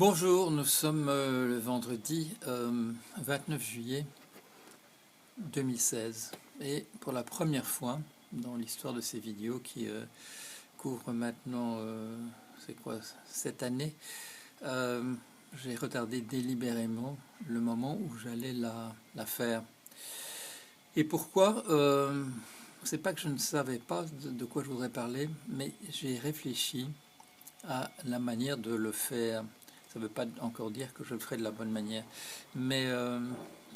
Bonjour, nous sommes le vendredi 29 juillet 2016 et pour la première fois dans l'histoire de ces vidéos qui couvrent maintenant, c'est quoi, cette année, j'ai retardé délibérément le moment où j'allais la faire. Et pourquoi c'est pas que je ne savais pas de quoi je voudrais parler, mais j'ai réfléchi à la manière de le faire. Ça ne veut pas encore dire que je le ferai de la bonne manière. Mais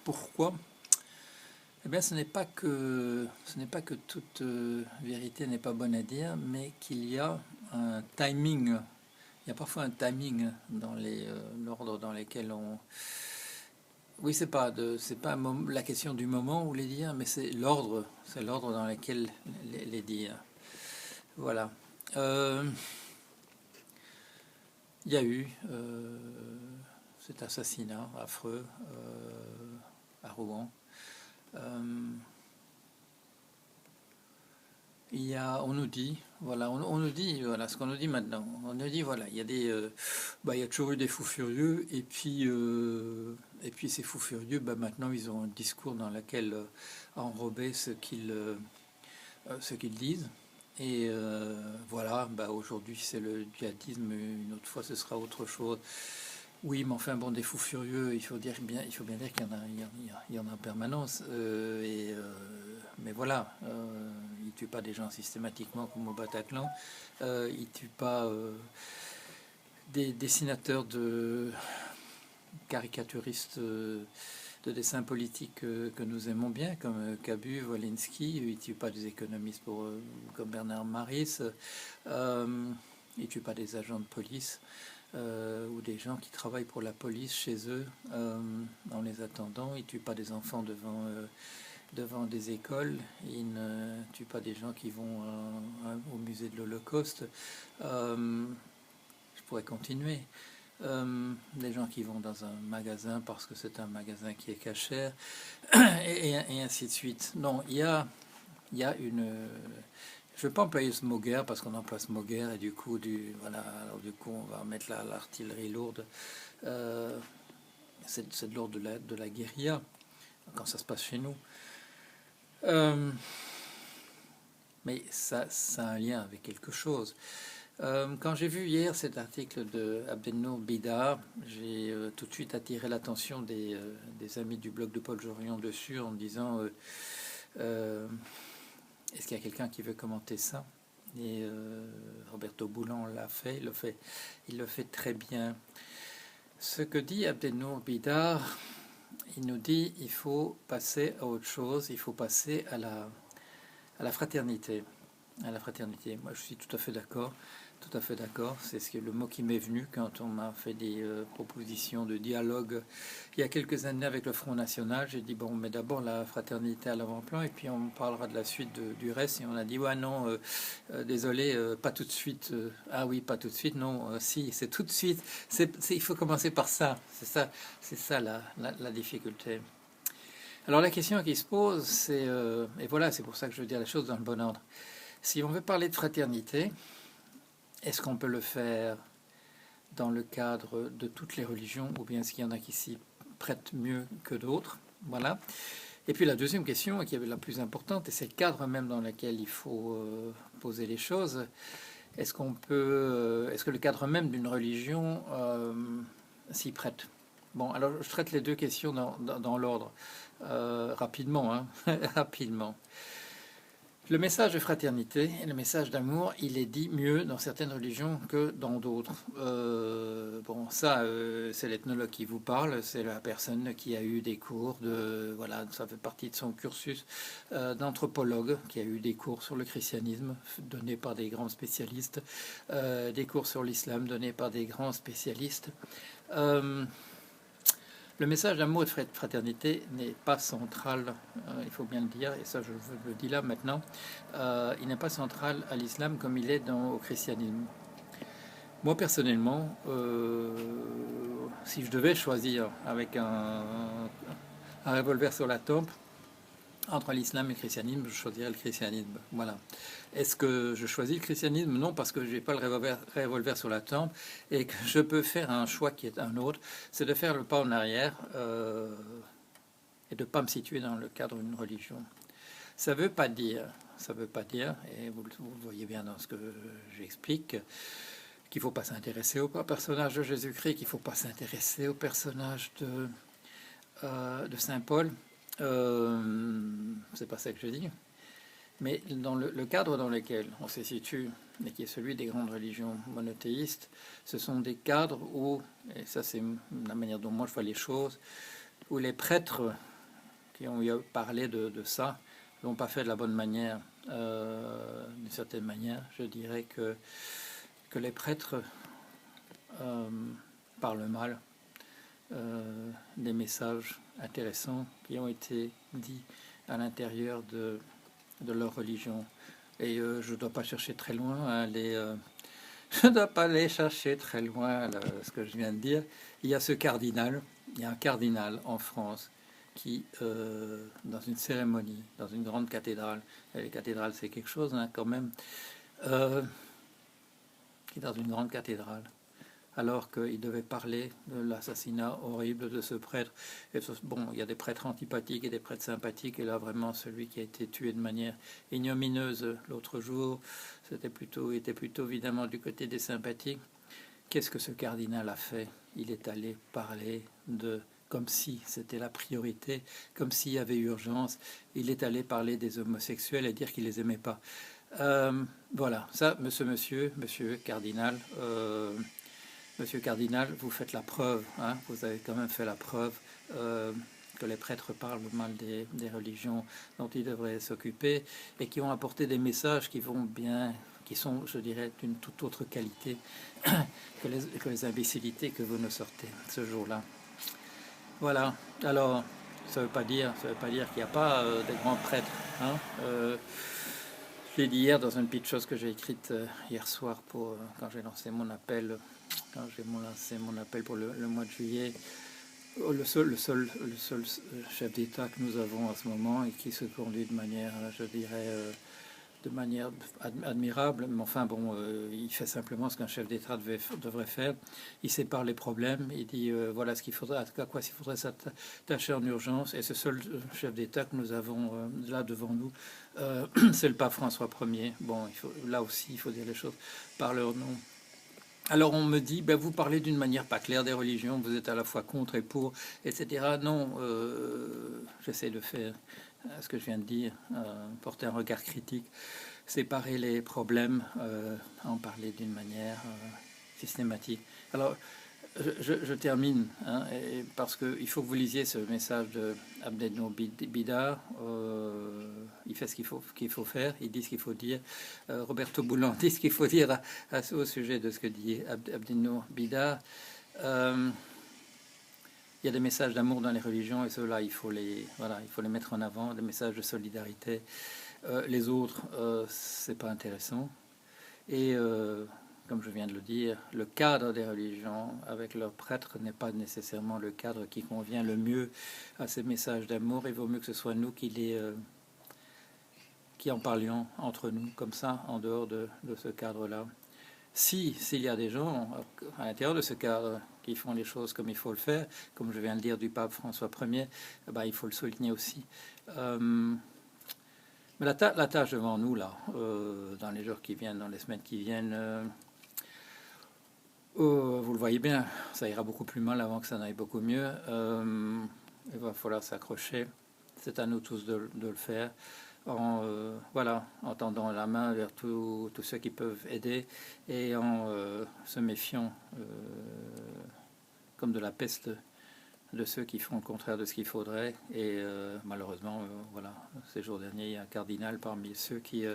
pourquoi? Eh bien, ce n'est pas que toute vérité n'est pas bonne à dire, mais qu'il y a un timing. Il y a parfois un timing dans l'ordre dans lequel on... Oui, c'est pas la question du moment où les dire, mais c'est l'ordre dans lequel les dire. Voilà. Il y a eu cet assassinat affreux à Rouen. On nous dit, voilà, on nous dit, voilà, ce qu'on nous dit maintenant. On nous dit, voilà, il y a il y a toujours eu des fous furieux, et puis ces fous furieux, maintenant, ils ont un discours dans lequel enrober ce qu'ils disent. Et voilà, aujourd'hui c'est le djihadisme, une autre fois ce sera autre chose. Oui, mais enfin bon, des fous furieux, il faut bien dire qu'il y en a en permanence. Mais voilà, ils tuent pas des gens systématiquement comme au Bataclan. Ils tuent pas des dessinateurs de caricaturistes de dessins politiques que nous aimons bien, comme Cabu, Wolinski. Ils ne tuent pas des économistes comme Bernard Maris. Ils ne tuent pas des agents de police ou des gens qui travaillent pour la police chez eux en les attendant. Ils ne tuent pas des enfants devant des écoles. Ils ne tuent pas des gens qui vont au musée de l'Holocauste. Je pourrais continuer. Des gens qui vont dans un magasin parce que c'est un magasin qui est cachère, et ainsi de suite. Non, il y a une... Je ne veux pas employer ce mot guerre parce qu'on emploie ce mot guerre et du coup, alors du coup on va mettre l'artillerie lourde. C'est de l'ordre de la guérilla quand ça se passe chez nous. Mais ça a un lien avec quelque chose. Quand j'ai vu hier cet article de Abdelnour Bidar, j'ai tout de suite attiré l'attention des amis du blog de Paul Jorion dessus en disant est-ce qu'il y a quelqu'un qui veut commenter ça? Et Roberto Boulan l'a fait, il le fait très bien. Ce que dit Abdelnour Bidar, il nous dit il faut passer à autre chose, il faut passer à la fraternité. À la fraternité. Moi, je suis tout à fait d'accord. Tout à fait d'accord. C'est le mot qui m'est venu quand on m'a fait des propositions de dialogue il y a quelques années avec le Front National. J'ai dit, bon, mais d'abord la fraternité à l'avant-plan et puis on parlera de la suite du reste. Et on a dit, ouais, non, désolé, pas tout de suite. Ah oui, pas tout de suite. Non, si, c'est tout de suite. Il faut commencer par ça. C'est ça la difficulté. Alors la question qui se pose, c'est, et voilà, c'est pour ça que je veux dire les choses dans le bon ordre. Si on veut parler de fraternité, est-ce qu'on peut le faire dans le cadre de toutes les religions ou bien est-ce qu'il y en a qui s'y prêtent mieux que d'autres? Voilà. Et puis la deuxième question, qui est la plus importante, et c'est le cadre même dans lequel il faut poser les choses, est-ce que le cadre même d'une religion s'y prête? Bon, alors je traite les deux questions dans l'ordre, rapidement, hein, rapidement. Le message de fraternité et le message d'amour, il est dit mieux dans certaines religions que dans d'autres. C'est l'ethnologue qui vous parle, c'est la personne qui a eu des cours voilà, ça fait partie de son cursus d'anthropologue, qui a eu des cours sur le christianisme donnés par des grands spécialistes, des cours sur l'islam donnés par des grands spécialistes. Le message d'amour et de fraternité n'est pas central, il faut bien le dire, et ça je le dis là maintenant, il n'est pas central à l'islam comme il est au christianisme. Moi personnellement, si je devais choisir avec un revolver sur la tempe, Entre l'islam et le christianisme, je choisirais le christianisme. Voilà. Est-ce que je choisis le christianisme? Non, parce que je n'ai pas le revolver sur la tempe et que je peux faire un choix qui est un autre, c'est de faire le pas en arrière et de ne pas me situer dans le cadre d'une religion. Ça veut pas dire, et vous le voyez bien dans ce que j'explique, qu'il ne faut pas s'intéresser au personnage de Jésus-Christ, qu'il ne faut pas s'intéresser au personnage de Saint Paul. C'est pas ça que je dis. Mais dans le cadre dans lequel on se situe, et qui est celui des grandes religions monothéistes, ce sont des cadres où, et ça c'est la manière dont moi je vois les choses, où les prêtres qui ont eu à parler de ça l'ont pas fait de la bonne manière. D'une certaine manière, je dirais que les prêtres parlent mal des messages intéressants qui ont été dits à l'intérieur de leur religion. Et je ne dois pas chercher très loin je ne dois pas aller chercher très loin ce que je viens de dire. Il y a il y a un cardinal en France qui, dans une cérémonie, dans une grande cathédrale, et les cathédrales c'est quelque chose hein, quand même, qui est dans une grande cathédrale, alors qu'il devait parler de l'assassinat horrible de ce prêtre. Et bon, il y a des prêtres antipathiques et des prêtres sympathiques, et là vraiment celui qui a été tué de manière ignomineuse l'autre jour, était plutôt évidemment du côté des sympathiques. Qu'est-ce que ce cardinal a fait? Il est allé parler comme si c'était la priorité, comme s'il y avait urgence. Il est allé parler des homosexuels et dire qu'il les aimait pas. Voilà, ça, monsieur cardinal, Monsieur Cardinal, vous faites la preuve, hein, vous avez quand même fait la preuve que les prêtres parlent mal des religions dont ils devraient s'occuper et qui ont apporté des messages qui vont bien, qui sont, je dirais, d'une toute autre qualité que les imbécilités que vous nous sortez ce jour-là. Voilà. Alors, ça ne veut pas dire qu'il n'y a pas des grands prêtres. Hein. Je l'ai dit hier dans une petite chose que j'ai écrite hier soir quand j'ai lancé mon appel. Quand j'ai lancé mon appel pour le mois de juillet, le seul chef d'État que nous avons en ce moment et qui se conduit de manière, je dirais, de manière admirable, mais enfin bon, il fait simplement ce qu'un chef d'État devrait faire. Il sépare les problèmes, il dit voilà ce qu'il faudrait, à quoi il faudrait s'attacher en urgence. Et ce seul chef d'État que nous avons là devant nous, c'est le pape François Ier. Bon, là aussi, il faut dire les choses par leur nom. Alors on me dit, ben vous parlez d'une manière pas claire des religions, vous êtes à la fois contre et pour, etc. Non, j'essaie de faire ce que je viens de dire, porter un regard critique, séparer les problèmes, en parler d'une manière systématique. Alors je termine, hein, parce qu'il faut que vous lisiez ce message de Abdenour Bidar. Il fait ce qu'il faut faire, il dit ce qu'il faut dire. Roberto Boulan dit ce qu'il faut dire au sujet de ce que dit Abdenour Bidar. Il y a des messages d'amour dans les religions et ceux-là, il faut les mettre en avant, des messages de solidarité. Les autres, c'est pas intéressant. Et comme je viens de le dire, le cadre des religions avec leurs prêtres n'est pas nécessairement le cadre qui convient le mieux à ces messages d'amour. Il vaut mieux que ce soit nous qui en parlions entre nous, comme ça, en dehors de ce cadre-là. S'il y a des gens à l'intérieur de ce cadre qui font les choses comme il faut le faire, comme je viens de dire du pape François Ier, il faut le souligner aussi. Mais la tâche devant nous, là, dans les jours qui viennent, dans les semaines qui viennent, vous le voyez bien, ça ira beaucoup plus mal avant que ça n'aille beaucoup mieux. Il va falloir s'accrocher. C'est à nous tous de le faire. En tendant la main vers tous ceux qui peuvent aider et en se méfiant comme de la peste de ceux qui font le contraire de ce qu'il faudrait. Et malheureusement, ces jours derniers, il y a un cardinal parmi ceux qui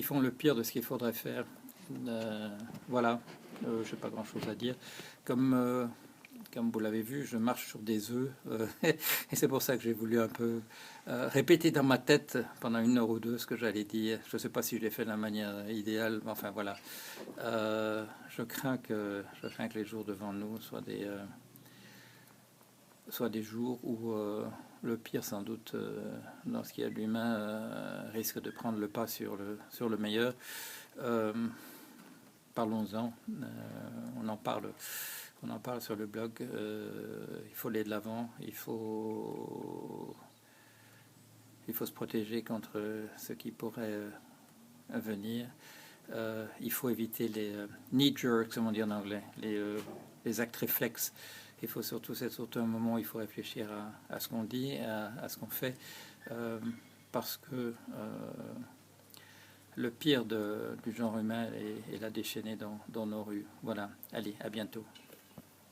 font le pire de ce qu'il faudrait faire. Je n'ai pas grand-chose à dire. Comme vous l'avez vu, je marche sur des œufs. Et c'est pour ça que j'ai voulu un peu répéter dans ma tête pendant 1 heure ou 2 ce que j'allais dire. Je ne sais pas si je l'ai fait de la manière idéale. Mais enfin, voilà. Je crains que les jours devant nous soient soit des jours où le pire, sans doute, dans ce qu'il y a de l'humain, risque de prendre le pas sur le meilleur. Parlons-en, on en parle sur le blog. Il faut aller de l'avant, il faut se protéger contre ce qui pourrait venir. Il faut éviter les knee jerks, comme on dit en anglais, les actes réflexes. Il faut surtout, c'est surtout un moment où il faut réfléchir à ce qu'on dit, à ce qu'on fait, parce que le pire du genre humain est là déchaîné dans nos rues. Voilà, allez, à bientôt.